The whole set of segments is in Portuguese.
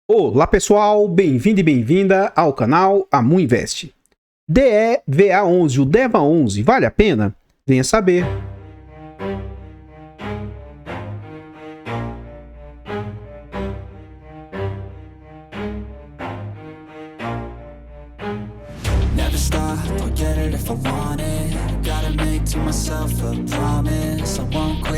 Olá pessoal, bem-vindo e bem-vinda ao canal Amu Invest. DEVA11, o DEVA11, vale a pena? Venha saber.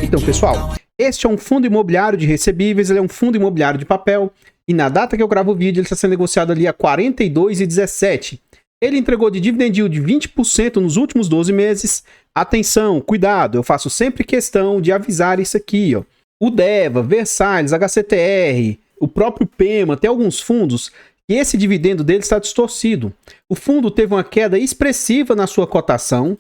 Então pessoal, este é um fundo imobiliário de recebíveis, ele é um fundo imobiliário de papel, e na data que eu gravo o vídeo ele está sendo negociado ali a R$ 42,17. Ele entregou de dividend yield de 20% nos últimos 12 meses. Atenção, cuidado, eu faço sempre questão de avisar isso aqui, ó. O DEVA, Versalhes, HCTR, o próprio PEMA, tem alguns fundos e esse dividendo dele está distorcido. O fundo teve uma queda expressiva na sua cotação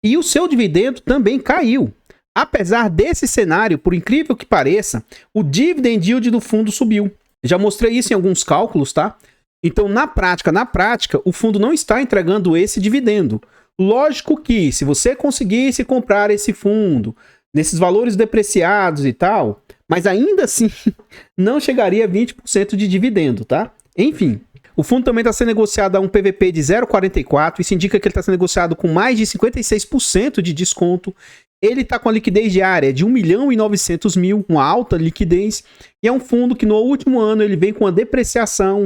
e o seu dividendo também caiu. Apesar desse cenário, por incrível que pareça, o dividend yield do fundo subiu. Já mostrei isso em alguns cálculos, tá? Então, na prática, o fundo não está entregando esse dividendo. Lógico que, se você conseguisse comprar esse fundo nesses valores depreciados e tal, mas ainda assim não chegaria a 20% de dividendo, tá? Enfim, o fundo também está sendo negociado a um PVP de 0,44, isso indica que ele está sendo negociado com mais de 56% de desconto. Ele está com a liquidez diária de 1.900.000, uma alta liquidez, e é um fundo que no último ano ele vem com uma depreciação,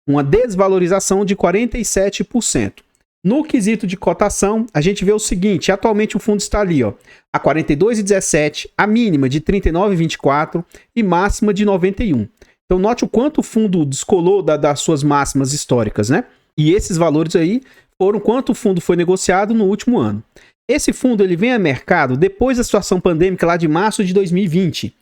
uma desvalorização de 47%. No quesito de cotação, a gente vê o seguinte, atualmente o fundo está ali, ó, a 42,17, a mínima de 39,24 e máxima de 91. Então note o quanto o fundo descolou das suas máximas históricas, né? E esses valores aí foram quanto o fundo foi negociado no último ano. Esse fundo ele vem a mercado depois da situação pandêmica lá de março de 2020.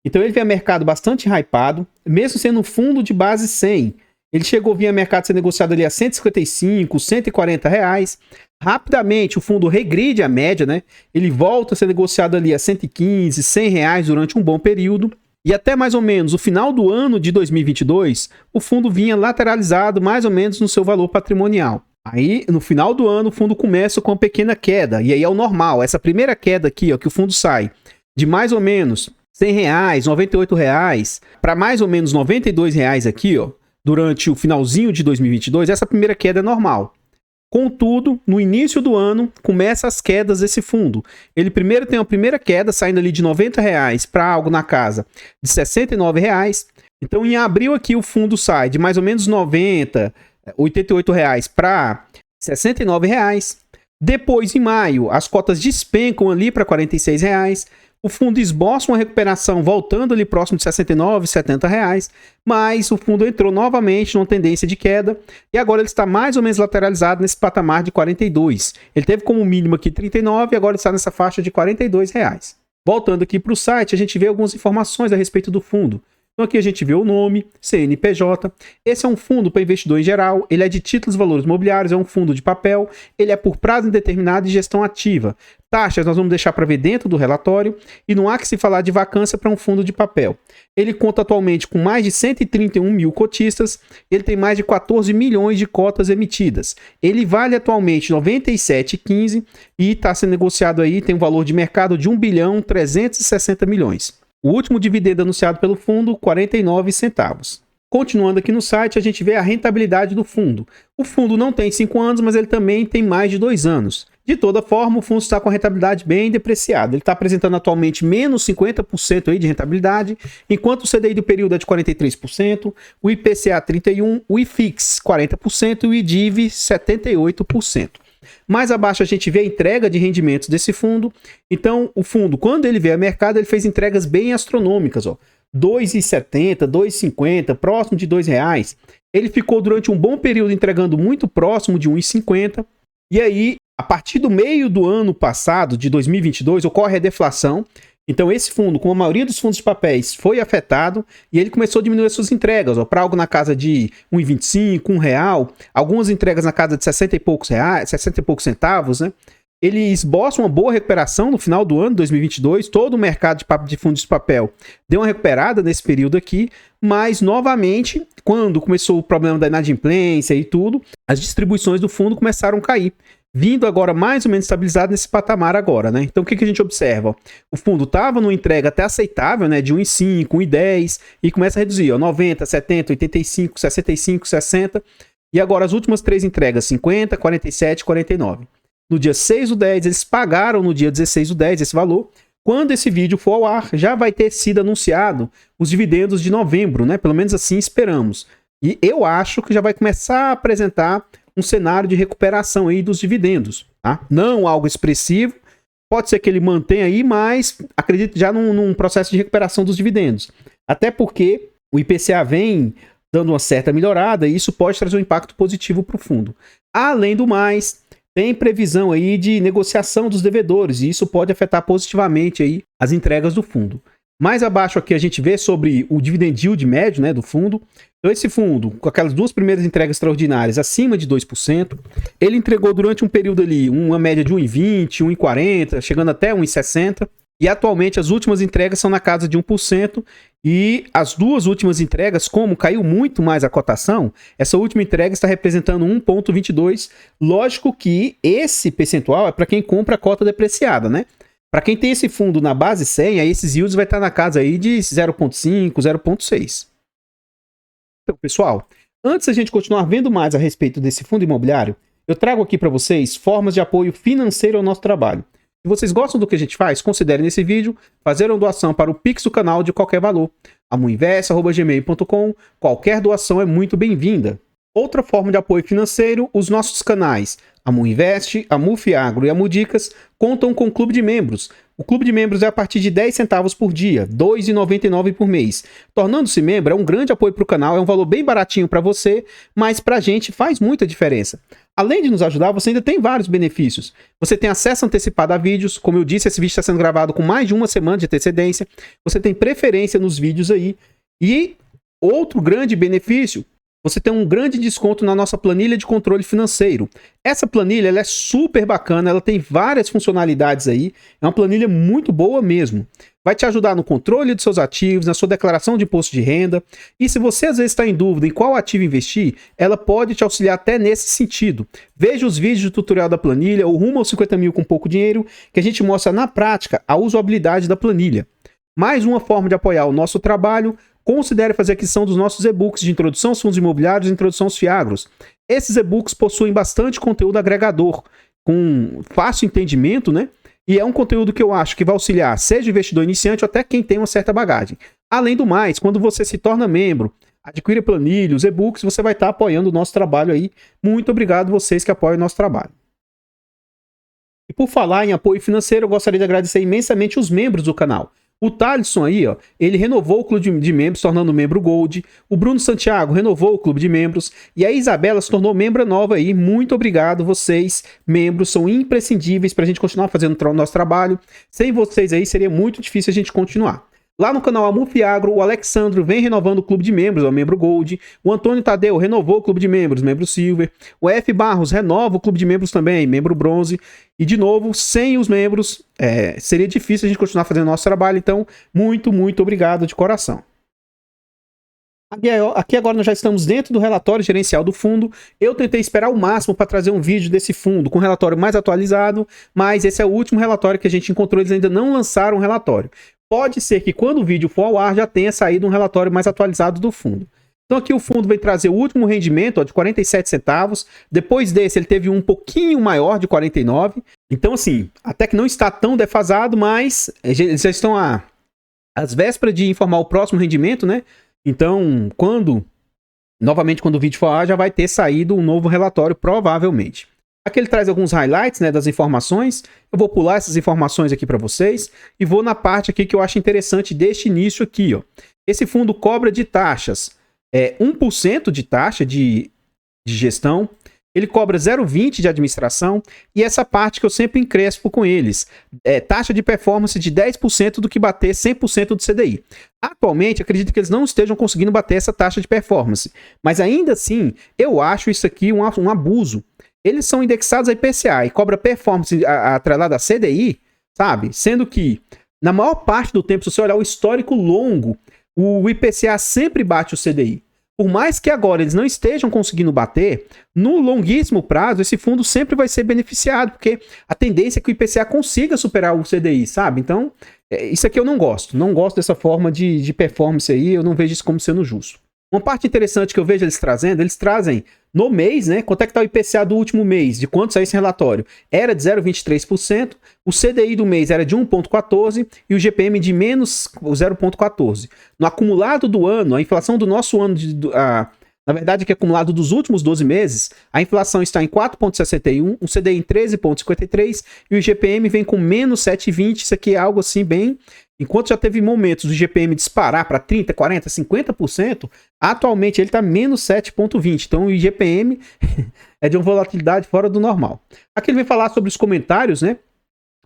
Então ele vem a mercado bastante hypado, mesmo sendo um fundo de base 100. Ele chegou a vir a mercado ser negociado ali a 155, 140 reais. Rapidamente o fundo regride a média, né? Ele volta a ser negociado ali a 115, 100 reais durante um bom período. E até mais ou menos o final do ano de 2022, o fundo vinha lateralizado mais ou menos no seu valor patrimonial. Aí, no final do ano, o fundo começa com uma pequena queda, e aí é o normal. Essa primeira queda aqui, ó, que o fundo sai de mais ou menos 100 reais, 98 reais, para mais ou menos 92 reais aqui, ó, durante o finalzinho de 2022, essa primeira queda é normal. Contudo, no início do ano, começam as quedas desse fundo. Ele primeiro tem uma primeira queda, saindo ali de 90 reais para algo na casa de 69 reais. Então, em abril aqui, o fundo sai de mais ou menos 90, 88 reais para 69 reais. Depois, em maio, as cotas despencam ali para 46 reais. O fundo esboça uma recuperação voltando ali próximo de 69, 70 reais. Mas o fundo entrou novamente numa tendência de queda. E agora ele está mais ou menos lateralizado nesse patamar de 42. Ele teve como mínimo aqui 39 e agora está nessa faixa de 42 reais. Voltando aqui para o site, a gente vê algumas informações a respeito do fundo. Então aqui a gente vê o nome, CNPJ. Esse é um fundo para investidor em geral, ele é de títulos e valores imobiliários, é um fundo de papel, ele é por prazo indeterminado e gestão ativa. Taxas nós vamos deixar para ver dentro do relatório e não há que se falar de vacância para um fundo de papel. Ele conta atualmente com mais de 131 mil cotistas, ele tem mais de 14 milhões de cotas emitidas. Ele vale atualmente 97,15 e está sendo negociado aí, tem um valor de mercado de 1.360 milhões. O último dividendo anunciado pelo fundo, 49 centavos. Continuando aqui no site, a gente vê a rentabilidade do fundo. O fundo não tem 5 anos, mas ele também tem mais de 2 anos. De toda forma, o fundo está com a rentabilidade bem depreciada. Ele está apresentando atualmente menos 50% aí de rentabilidade, enquanto o CDI do período é de 43%, o IPCA 31%, o IFIX 40% e o IDIV 78%. Mais abaixo a gente vê a entrega de rendimentos desse fundo. Então, o fundo, quando ele veio ao mercado, ele fez entregas bem astronômicas, ó. 2,70, 2,50, próximo de R$2. Ele ficou durante um bom período entregando muito próximo de 1,50. E aí, a partir do meio do ano passado, de 2022, ocorre a deflação. Então esse fundo, como a maioria dos fundos de papéis, foi afetado e ele começou a diminuir as suas entregas, para algo na casa de 1,25, R$1, algumas entregas na casa de 60 e poucos reais, 60 e poucos centavos, né? Ele esboça uma boa recuperação no final do ano 2022, todo o mercado de fundos de papel deu uma recuperada nesse período aqui, mas novamente, quando começou o problema da inadimplência e tudo, as distribuições do fundo começaram a cair. vindo agora mais ou menos estabilizado nesse patamar agora, né? Então o que a gente observa? O fundo estava numa entrega até aceitável, né? De 1,5, 1,10 e começa a reduzir, ó, 90, 70, 85, 65, 60 e agora as últimas 3 entregas, 50, 47, 49. No dia 6 do 10, eles pagaram no dia 16 do 10 esse valor. Quando esse vídeo for ao ar, já vai ter sido anunciado os dividendos de novembro, né? Pelo menos assim esperamos. E eu acho que já vai começar a apresentar um cenário de recuperação aí dos dividendos, tá? Não algo expressivo, pode ser que ele mantenha aí, mas acredito já num processo de recuperação dos dividendos. Até porque o IPCA vem dando uma certa melhorada e isso pode trazer um impacto positivo para o fundo. Além do mais, tem previsão aí de negociação dos devedores e isso pode afetar positivamente aí as entregas do fundo. Mais abaixo aqui a gente vê sobre o dividend yield médio, né, do fundo. Então esse fundo, com aquelas 2 primeiras entregas extraordinárias acima de 2%, ele entregou durante um período ali uma média de 1,20, 1,40, chegando até 1,60. E atualmente as últimas entregas são na casa de 1%. E as 2 últimas entregas, como caiu muito mais a cotação, essa última entrega está representando 1,22. Lógico que esse percentual é para quem compra a cota depreciada, né? Para quem tem esse fundo na base 100, aí esses yields vai estar na casa aí de 0,5, 0,6. Então, pessoal, antes da gente continuar vendo mais a respeito desse fundo imobiliário, eu trago aqui para vocês formas de apoio financeiro ao nosso trabalho. Se vocês gostam do que a gente faz, considerem nesse vídeo fazer uma doação para o Pix do canal de qualquer valor. amuinvest@gmail.com. Qualquer doação é muito bem-vinda. Outra forma de apoio financeiro, os nossos canais Amuinvest, Amufiagro e Amudicas contam com o clube de membros. O clube de membros é a partir de 10 centavos por dia, R$ 2,99 por mês. Tornando-se membro é um grande apoio para o canal, é um valor bem baratinho para você, mas para a gente faz muita diferença. Além de nos ajudar, você ainda tem vários benefícios. Você tem acesso antecipado a vídeos, como eu disse, esse vídeo está sendo gravado com mais de uma semana de antecedência. Você tem preferência nos vídeos aí. E outro grande benefício, você tem um grande desconto na nossa planilha de controle financeiro. Essa planilha ela é super bacana, ela tem várias funcionalidades aí, é uma planilha muito boa mesmo. Vai te ajudar no controle dos seus ativos, na sua declaração de imposto de renda. E se você às vezes está em dúvida em qual ativo investir, ela pode te auxiliar até nesse sentido. Veja os vídeos do tutorial da planilha, o Rumo aos 50 mil com pouco dinheiro, que a gente mostra na prática a usabilidade da planilha. Mais uma forma de apoiar o nosso trabalho, considere fazer aquisição dos nossos e-books de introdução aos fundos imobiliários e introdução aos fiagros. Esses e-books possuem bastante conteúdo agregador, com fácil entendimento, né? E é um conteúdo que eu acho que vai auxiliar, seja investidor iniciante ou até quem tem uma certa bagagem. Além do mais, quando você se torna membro, adquire planilha, os e-books, você vai estar apoiando o nosso trabalho aí. Muito obrigado vocês que apoiam o nosso trabalho. E por falar em apoio financeiro, eu gostaria de agradecer imensamente os membros do canal. O Thalisson aí, ó, ele renovou o clube de membros, tornando membro Gold. O Bruno Santiago renovou o clube de membros. E a Isabela se tornou membro nova aí. Muito obrigado, vocês, membros, são imprescindíveis para a gente continuar fazendo o nosso trabalho. Sem vocês aí, seria muito difícil a gente continuar. Lá no canal Amufiagro, o Alexandro vem renovando o clube de membros, é o membro Gold. O Antônio Tadeu renovou o clube de membros, membro Silver. O F. Barros renova o clube de membros também, membro Bronze. E, de novo, sem os membros, seria difícil a gente continuar fazendo nosso trabalho. Então, muito, muito obrigado de coração. Aqui agora nós já estamos dentro do relatório gerencial do fundo. Eu tentei esperar o máximo para trazer um vídeo desse fundo com um relatório mais atualizado, mas esse é o último relatório que a gente encontrou, eles ainda não lançaram um relatório. Pode ser que quando o vídeo for ao ar já tenha saído um relatório mais atualizado do fundo. Então aqui o fundo vai trazer o último rendimento, ó, de 47 centavos. Depois desse ele teve um pouquinho maior de 49. Então assim, até que não está tão defasado, mas eles já estão às vésperas de informar o próximo rendimento, né? Então, novamente quando o vídeo for ao ar, já vai ter saído um novo relatório, provavelmente. Aqui ele traz alguns highlights, né, das informações. Eu vou pular essas informações aqui para vocês e vou na parte aqui que eu acho interessante deste início aqui, ó. Esse fundo cobra de taxas 1% de taxa de gestão, ele cobra 0,20% de administração e essa parte que eu sempre encrespo com eles, taxa de performance de 10% do que bater 100% do CDI. Atualmente, acredito que eles não estejam conseguindo bater essa taxa de performance, mas ainda assim, eu acho isso aqui um abuso. Eles são indexados a IPCA e cobra performance atrelada a CDI, sabe? Sendo que, na maior parte do tempo, se você olhar o histórico longo, o IPCA sempre bate o CDI. por mais que agora eles não estejam conseguindo bater, no longuíssimo prazo esse fundo sempre vai ser beneficiado, porque a tendência é que o IPCA consiga superar o CDI, sabe? Então, isso aqui eu não gosto dessa forma de performance aí, eu não vejo isso como sendo justo. Uma parte interessante que eu vejo eles trazem no mês, né? Quanto é que tá o IPCA do último mês? De quanto saiu esse relatório? Era de 0,23%, o CDI do mês era de 1,14% e o GPM de menos 0,14%. No acumulado do ano, a inflação do nosso ano, na verdade, que é acumulado dos últimos 12 meses, a inflação está em 4,61%, o CDI em 13,53% e o IGPM vem com menos 7,20%. Isso aqui é algo assim bem... Enquanto já teve momentos do IGPM disparar para 30%, 40%, 50%, atualmente ele está menos 7,20%. Então o IGPM é de uma volatilidade fora do normal. Aqui ele vem falar sobre os comentários, né?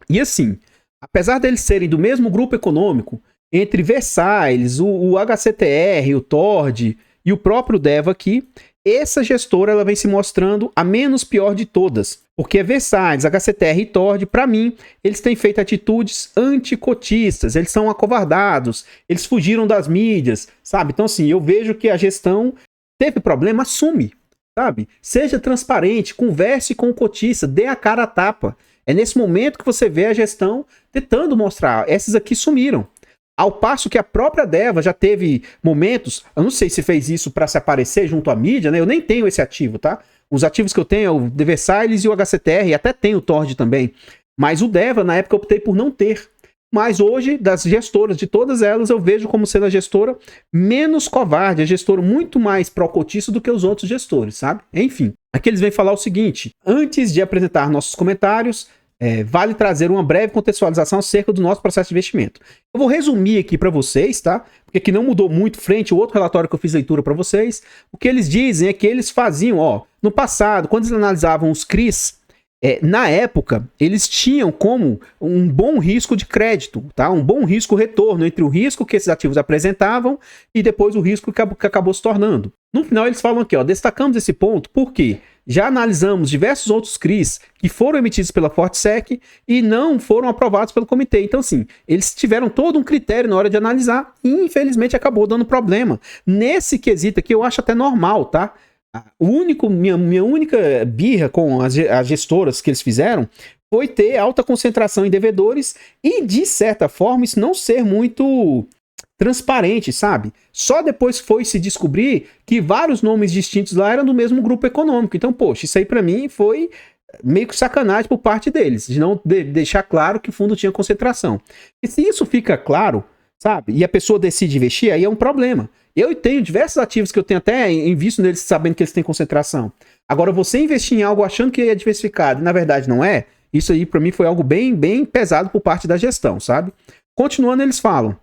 E assim, apesar deles serem do mesmo grupo econômico, entre Versailles, o HCTR, o TORD e o próprio DEVA aqui, essa gestora ela vem se mostrando a menos pior de todas. Porque Versailles, HCTR e TORD, para mim, eles têm feito atitudes anticotistas, eles são acovardados, eles fugiram das mídias, sabe? Então assim, eu vejo que a gestão teve problema, assume, sabe? Seja transparente, converse com o cotista, dê a cara a tapa. É nesse momento que você vê a gestão tentando mostrar, esses aqui sumiram. Ao passo que a própria DEVA já teve momentos, eu não sei se fez isso para se aparecer junto à mídia, né? Eu nem tenho esse ativo, tá? Os ativos que eu tenho é o Versailles e o HCTR, e até tenho o TORD também. Mas o DEVA, na época, eu optei por não ter. Mas hoje, das gestoras, de todas elas, eu vejo como sendo a gestora menos covarde, a gestora muito mais pró-cotista do que os outros gestores, sabe? Enfim, aqui eles vêm falar o seguinte: antes de apresentar nossos comentários, vale trazer uma breve contextualização acerca do nosso processo de investimento. Eu vou resumir aqui para vocês, tá? Porque aqui não mudou muito frente ao outro relatório que eu fiz leitura para vocês. O que eles dizem é que eles faziam, no passado, quando eles analisavam os CRIs, na época, eles tinham como um bom risco de crédito, tá? Um bom risco-retorno entre o risco que esses ativos apresentavam e depois o risco que acabou se tornando. No final, eles falam aqui, destacamos esse ponto porque já analisamos diversos outros CRIs que foram emitidos pela FortSec e não foram aprovados pelo comitê. Então, assim, eles tiveram todo um critério na hora de analisar e, infelizmente, acabou dando problema. Nesse quesito aqui, eu acho até normal, tá? Minha única birra com as gestoras que eles fizeram foi ter alta concentração em devedores e, de certa forma, isso não ser muito transparente, sabe? Só depois foi se descobrir que vários nomes distintos lá eram do mesmo grupo econômico. Então, poxa, isso aí pra mim foi meio que sacanagem por parte deles, de não deixar claro que o fundo tinha concentração. E se isso fica claro, sabe? E a pessoa decide investir, aí é um problema. Eu tenho diversos ativos que eu tenho até em visto neles sabendo que eles têm concentração. Agora, você investir em algo achando que é diversificado e na verdade não é, isso aí pra mim foi algo bem, bem pesado por parte da gestão, sabe? Continuando, eles falam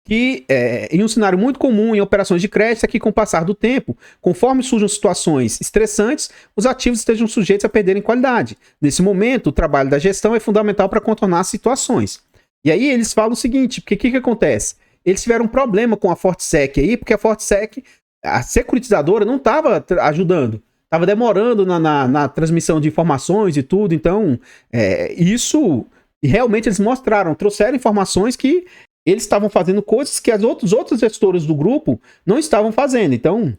que em um cenário muito comum em operações de crédito é que com o passar do tempo, conforme surjam situações estressantes, os ativos estejam sujeitos a perderem qualidade. Nesse momento, o trabalho da gestão é fundamental para contornar as situações. E aí eles falam o seguinte, porque o que acontece? Eles tiveram um problema com a FortSec aí, porque a FortSec, a securitizadora, não estava ajudando. Estava demorando na transmissão de informações e tudo. Então, isso... E realmente eles trouxeram informações que eles estavam fazendo coisas que as outros gestores do grupo não estavam fazendo. Então,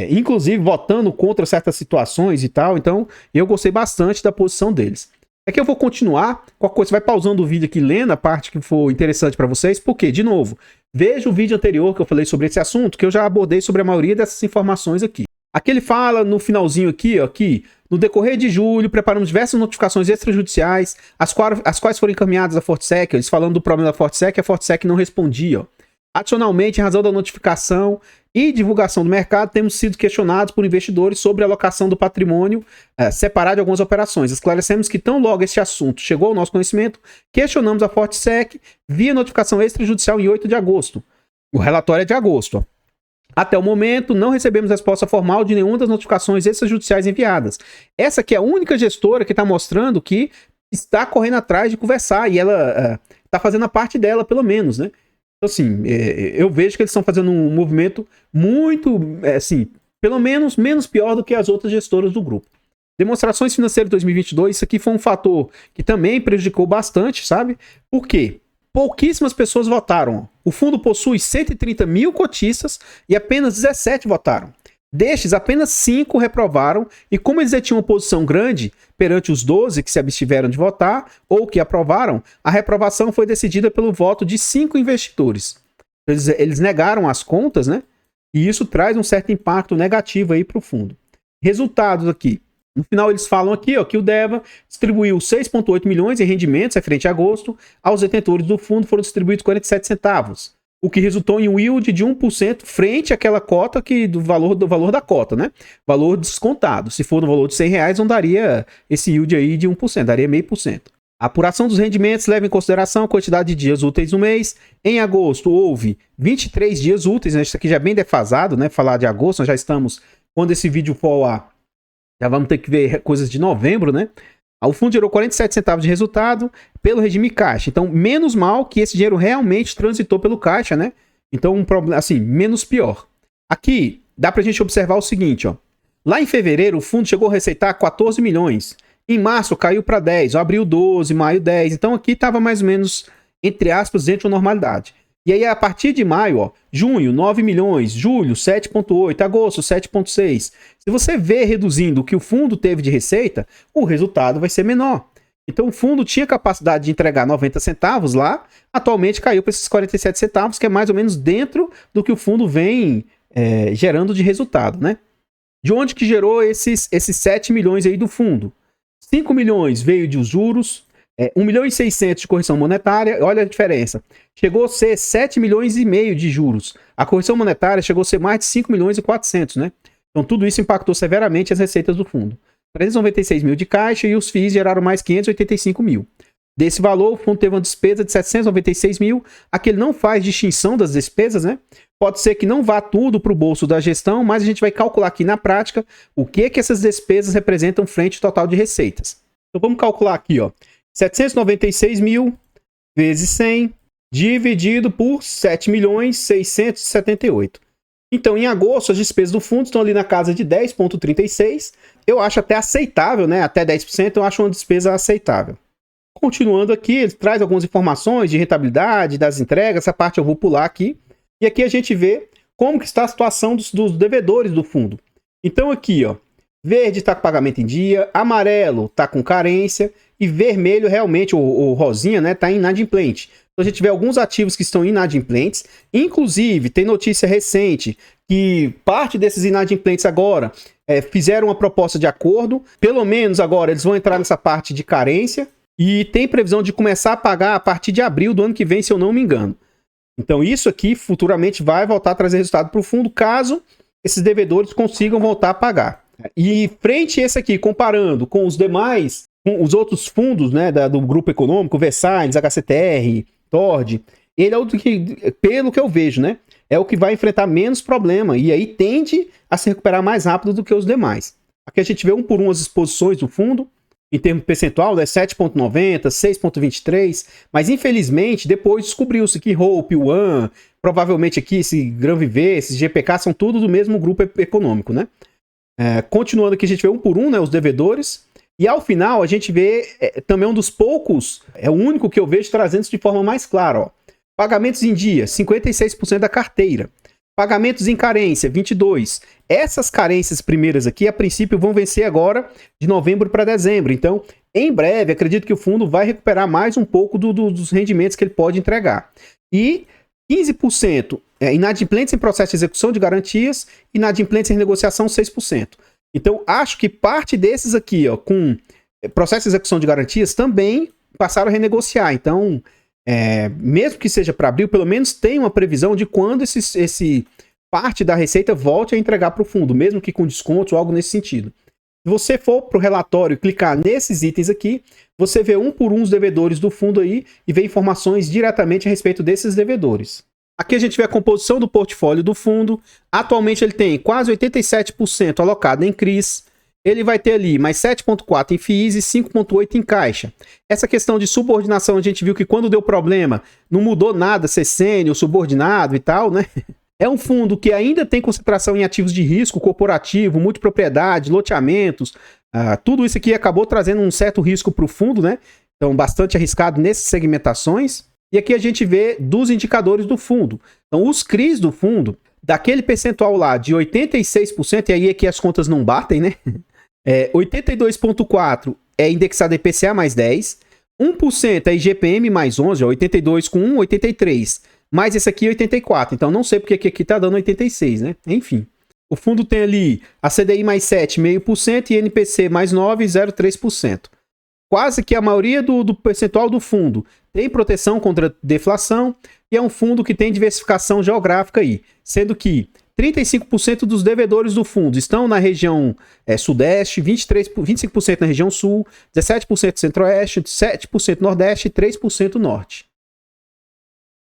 inclusive votando contra certas situações e tal. Então, eu gostei bastante da posição deles. Aqui eu vou continuar, qualquer coisa, você vai pausando o vídeo aqui, lendo a parte que for interessante para vocês, porque, de novo, veja o vídeo anterior que eu falei sobre esse assunto, que eu já abordei sobre a maioria dessas informações aqui. Aqui ele fala no finalzinho aqui, que no decorrer de julho, preparamos diversas notificações extrajudiciais, as quais foram encaminhadas à FortSec, eles falando do problema da FortSec, a FortSec não respondia. Adicionalmente, em razão da notificação e divulgação do mercado, temos sido questionados por investidores sobre a alocação do patrimônio separado de algumas operações. Esclarecemos que tão logo este assunto chegou ao nosso conhecimento, questionamos a FortSec via notificação extrajudicial em 8 de agosto. O relatório é de agosto. Até o momento, não recebemos resposta formal de nenhuma das notificações extrajudiciais enviadas. Essa aqui é a única gestora que está mostrando que está correndo atrás de conversar e ela está fazendo a parte dela, pelo menos, né? Então, assim, eu vejo que eles estão fazendo um movimento muito, assim, pelo menos menos pior do que as outras gestoras do grupo. Demonstrações financeiras de 2022, isso aqui foi um fator que também prejudicou bastante, sabe? Por quê? Pouquíssimas pessoas votaram. O fundo possui 130 mil cotistas e apenas 17 votaram. Destes, apenas 5 reprovaram, e como eles já tinham uma posição grande perante os 12 que se abstiveram de votar ou que aprovaram, a reprovação foi decidida pelo voto de 5 investidores. Eles negaram as contas, né? E isso traz um certo impacto negativo aí para o fundo. Resultados aqui. No final eles falam aqui, ó, que o DEVA distribuiu 6,8 milhões em rendimentos referente a agosto, aos detentores do fundo foram distribuídos 47 centavos. O que resultou em um yield de 1% frente àquela cota do valor da cota, né? Valor descontado. Se for no valor de R$100, não daria esse yield aí de 1%, daria 0,5%. A apuração dos rendimentos leva em consideração a quantidade de dias úteis no mês. Em agosto houve 23 dias úteis, né? Isso aqui já é bem defasado, né? Falar de agosto, nós já estamos, quando esse vídeo for ao ar, já vamos ter que ver coisas de novembro, né? O fundo gerou 47 centavos de resultado pelo regime caixa. Então, menos mal que esse dinheiro realmente transitou pelo caixa, né? Então, um problema, assim, menos pior. Aqui, dá pra gente observar o seguinte, ó. Lá em fevereiro, o fundo chegou a receitar 14 milhões. Em março, caiu para 10. Abril, 12. Maio, 10. Então, aqui estava mais ou menos, entre aspas, dentro da normalidade. E aí, a partir de maio, ó, junho, 9 milhões, julho, 7,8, agosto, 7,6. Se você vê reduzindo o que o fundo teve de receita, o resultado vai ser menor. Então, o fundo tinha capacidade de entregar 90 centavos lá, atualmente caiu para esses 47 centavos, que é mais ou menos dentro do que o fundo vem gerando de resultado, né? De onde que gerou esses 7 milhões aí do fundo? 5 milhões veio de juros, 1 milhão e 600 de correção monetária, olha a diferença. Chegou a ser 7 milhões e meio de juros. A correção monetária chegou a ser mais de 5 milhões e 400, né? Então tudo isso impactou severamente as receitas do fundo. 396 mil de caixa e os FIIs geraram mais 585 mil. Desse valor, o fundo teve uma despesa de 796 mil. Aqui ele não faz distinção das despesas, né? Pode ser que não vá tudo para o bolso da gestão, mas a gente vai calcular aqui na prática o que essas despesas representam frente ao total de receitas. Então vamos calcular aqui, ó. 796 mil vezes 100 dividido por 7 milhões 678. Então, em agosto, as despesas do fundo estão ali na casa de 10,36. Eu acho até aceitável, né? Até 10% eu acho uma despesa aceitável. Continuando aqui, ele traz algumas informações de rentabilidade das entregas. Essa parte eu vou pular aqui. E aqui a gente vê como que está a situação dos devedores do fundo. Então aqui, ó, verde está com pagamento em dia, amarelo está com carência e vermelho realmente, o rosinha, né, está inadimplente. Então a gente vê alguns ativos que estão inadimplentes. Inclusive, tem notícia recente que parte desses inadimplentes agora fizeram uma proposta de acordo. Pelo menos agora eles vão entrar nessa parte de carência. E tem previsão de começar a pagar a partir de abril do ano que vem, se eu não me engano. Então isso aqui futuramente vai voltar a trazer resultado para o fundo, caso esses devedores consigam voltar a pagar. E frente a esse aqui, comparando com os demais, com os outros fundos, né, do grupo econômico, Versalhes, HCTR, Tord, ele é o que, pelo que eu vejo, né, é o que vai enfrentar menos problema e aí tende a se recuperar mais rápido do que os demais. Aqui a gente vê um por um as exposições do fundo. Em termos percentual, né, 7,90, 6,23, mas infelizmente depois descobriu-se que Hope, One, provavelmente aqui esse Gran Viver, esses GPK são tudo do mesmo grupo econômico, né? Continuando aqui a gente vê um por um, né, os devedores, e ao final a gente vê também um dos poucos, é o único que eu vejo trazendo isso de forma mais clara, ó. Pagamentos em dia, 56% da carteira. Pagamentos em carência, 22%. Essas carências primeiras aqui, a princípio, vão vencer agora de novembro para dezembro. Então, em breve, acredito que o fundo vai recuperar mais um pouco dos rendimentos que ele pode entregar. E 15% inadimplentes em processo de execução de garantias, inadimplentes em negociação, 6%. Então, acho que parte desses aqui, ó, com processo de execução de garantias, também passaram a renegociar. Então, mesmo que seja para abril, pelo menos tem uma previsão de quando esse parte da receita volte a entregar para o fundo, mesmo que com desconto ou algo nesse sentido. Se você for para o relatório e clicar nesses itens aqui, você vê um por um os devedores do fundo aí e vê informações diretamente a respeito desses devedores. Aqui a gente vê a composição do portfólio do fundo. Atualmente ele tem quase 87% alocado em CRIs. Ele vai ter ali mais 7,4% em FIIs e 5,8% em caixa. Essa questão de subordinação, a gente viu que quando deu problema, não mudou nada ser sênior, subordinado e tal, né? É um fundo que ainda tem concentração em ativos de risco corporativo, multipropriedade, loteamentos. Tudo isso aqui acabou trazendo um certo risco para o fundo, né? Então, bastante arriscado nessas segmentações. E aqui a gente vê dos indicadores do fundo. Então, os CRIs do fundo, daquele percentual lá de 86%, e aí aqui as contas não batem, né? 82,4% é indexado IPCA mais 10%, 1% é IGPM mais 11%, 82 com 1, 83%, mais esse aqui 84%. Então, não sei porque aqui tá dando 86%, né? Enfim. O fundo tem ali a CDI mais 7,5% e NPC mais 9,03%. Quase que a maioria do percentual do fundo tem proteção contra deflação e é um fundo que tem diversificação geográfica aí, sendo que 35% dos devedores do fundo estão na região sudeste, 25% na região sul, 17% centro-oeste, 7% nordeste e 3% norte.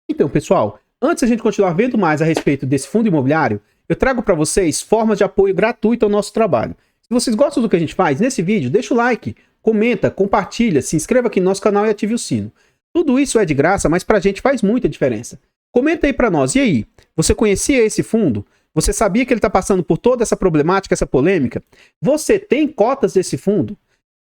Então, pessoal, antes de a gente continuar vendo mais a respeito desse fundo imobiliário, eu trago para vocês formas de apoio gratuito ao nosso trabalho. Se vocês gostam do que a gente faz nesse vídeo, deixa o like, comenta, compartilha, se inscreva aqui no nosso canal e ative o sino. Tudo isso é de graça, mas pra gente faz muita diferença. Comenta aí pra nós, e aí? Você conhecia esse fundo? Você sabia que ele tá passando por toda essa problemática, essa polêmica? Você tem cotas desse fundo?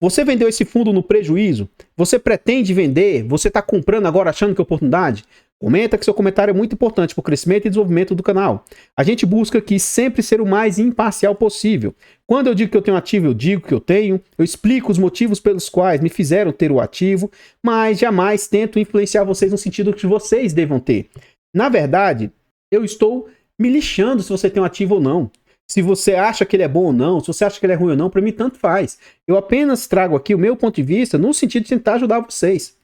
Você vendeu esse fundo no prejuízo? Você pretende vender? Você tá comprando agora achando que é oportunidade? Comenta que seu comentário é muito importante para o crescimento e desenvolvimento do canal. A gente busca aqui sempre ser o mais imparcial possível. Quando eu digo que eu tenho ativo, eu digo que eu tenho. Eu explico os motivos pelos quais me fizeram ter o ativo, mas jamais tento influenciar vocês no sentido que vocês devam ter. Na verdade, eu estou me lixando se você tem um ativo ou não. Se você acha que ele é bom ou não, se você acha que ele é ruim ou não, para mim tanto faz. Eu apenas trago aqui o meu ponto de vista no sentido de tentar ajudar vocês.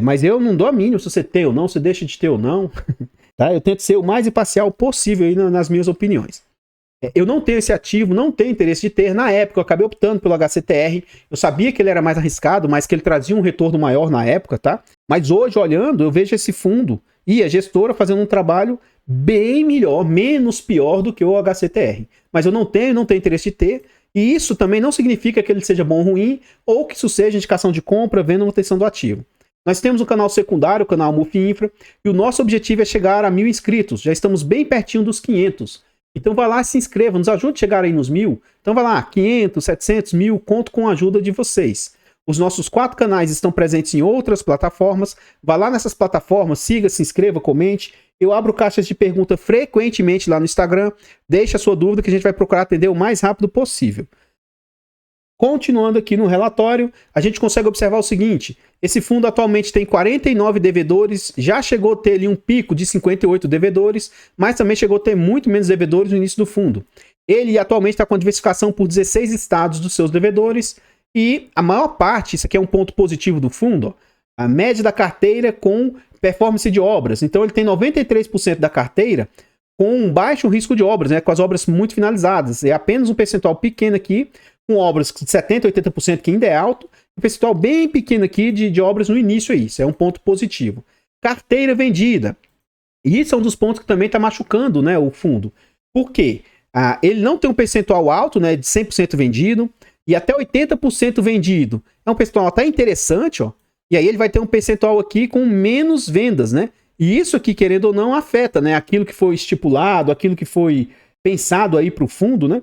Mas eu não dou a mínima se você tem ou não, se deixa de ter ou não. Tá? Eu tento ser o mais imparcial possível aí nas minhas opiniões. Eu não tenho esse ativo, não tenho interesse de ter. Na época eu acabei optando pelo HCTR. Eu sabia que ele era mais arriscado, mas que ele trazia um retorno maior na época, tá? Mas hoje, olhando, eu vejo esse fundo e a gestora fazendo um trabalho bem melhor, menos pior do que o HCTR. Mas eu não tenho interesse de ter. E isso também não significa que ele seja bom ou ruim, ou que isso seja indicação de compra, venda ou manutenção do ativo. Nós temos um canal secundário, o canal Mufi Infra, e o nosso objetivo é chegar a 1.000 inscritos. Já estamos bem pertinho dos 500. Então vai lá e se inscreva, nos ajude a chegar aí nos 1.000. Então vai lá, 500, 700, 1.000, conto com a ajuda de vocês. Os nossos 4 canais estão presentes em outras plataformas. Vá lá nessas plataformas, siga, se inscreva, comente. Eu abro caixas de pergunta frequentemente lá no Instagram. Deixe a sua dúvida que a gente vai procurar atender o mais rápido possível. Continuando aqui no relatório, a gente consegue observar o seguinte: esse fundo atualmente tem 49 devedores, já chegou a ter ali um pico de 58 devedores, mas também chegou a ter muito menos devedores no início do fundo. Ele atualmente está com a diversificação por 16 estados dos seus devedores e a maior parte, isso aqui é um ponto positivo do fundo, ó, a média da carteira com performance de obras. Então ele tem 93% da carteira com um baixo risco de obras, né, com as obras muito finalizadas. É apenas um percentual pequeno aqui, com obras de 70%, 80%, que ainda é alto, um percentual bem pequeno aqui de obras no início aí. Isso é um ponto positivo. Carteira vendida. E isso é um dos pontos que também está machucando, né, o fundo. Por quê? Ele não tem um percentual alto, né, de 100% vendido, e até 80% vendido. É um percentual até interessante, ó. E aí ele vai ter um percentual aqui com menos vendas, né? E isso aqui, querendo ou não, afeta, né, aquilo que foi estipulado, aquilo que foi pensado aí para o fundo, né?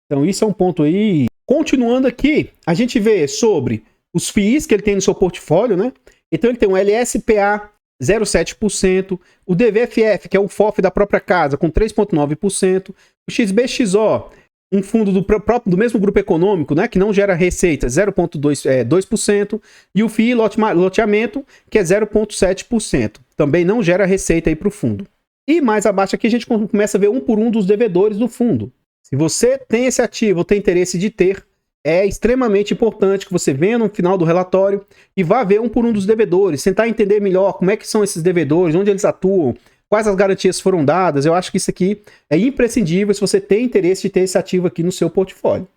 Então isso é um ponto aí. Continuando aqui, a gente vê sobre os FIIs que ele tem no seu portfólio, né? Então ele tem um LSPA 0,7%, o DVFF, que é o FOF da própria casa, com 3,9%, o XBXO, um fundo do mesmo grupo econômico, né, que não gera receita, 0,2%, e o FII loteamento, que é 0,7%. Também não gera receita aí para o fundo. E mais abaixo aqui a gente começa a ver um por um dos devedores do fundo. Se você tem esse ativo ou tem interesse de ter, é extremamente importante que você venha no final do relatório e vá ver um por um dos devedores, tentar entender melhor como é que são esses devedores, onde eles atuam, quais as garantias foram dadas. Eu acho que isso aqui é imprescindível se você tem interesse de ter esse ativo aqui no seu portfólio.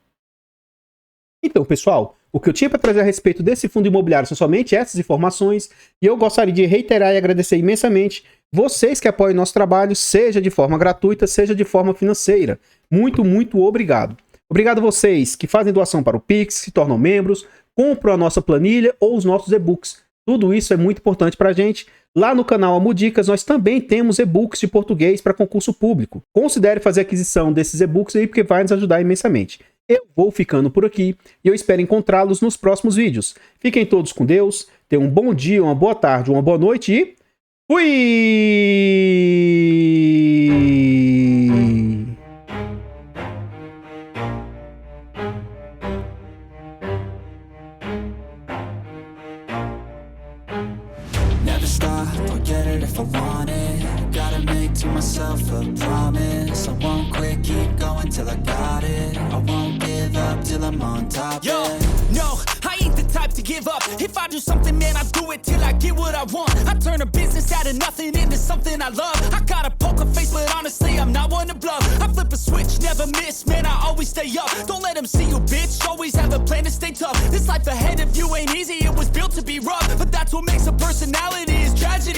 Então, pessoal, o que eu tinha para trazer a respeito desse fundo imobiliário são somente essas informações e eu gostaria de reiterar e agradecer imensamente vocês que apoiam nosso trabalho, seja de forma gratuita, seja de forma financeira. Muito, muito obrigado. Obrigado a vocês que fazem doação para o Pix, se tornam membros, compram a nossa planilha ou os nossos e-books. Tudo isso é muito importante para a gente. Lá no canal Amudicas nós também temos e-books de português para concurso público. Considere fazer aquisição desses e-books aí porque vai nos ajudar imensamente. Eu vou ficando por aqui e eu espero encontrá-los nos próximos vídeos. Fiquem todos com Deus, tenham um bom dia, uma boa tarde, uma boa noite e Fui! Never stop, I'll get it if I want it. Gotta make to myself a promise. I won't quit, keep going till I got it. I won't give up till I'm on top. Yo, no, I ain't the type to give up. If I do something, man, I do it till I get what I want. I turn a business out of nothing into something I love. I got a poker face, but honestly, I'm not one to bluff. I flip a switch, never miss, man, I always stay up. Don't let them see you, bitch, always have a plan to stay tough. This life ahead of you ain't easy, it was built to be rough. But that's what makes a personality is tragedy.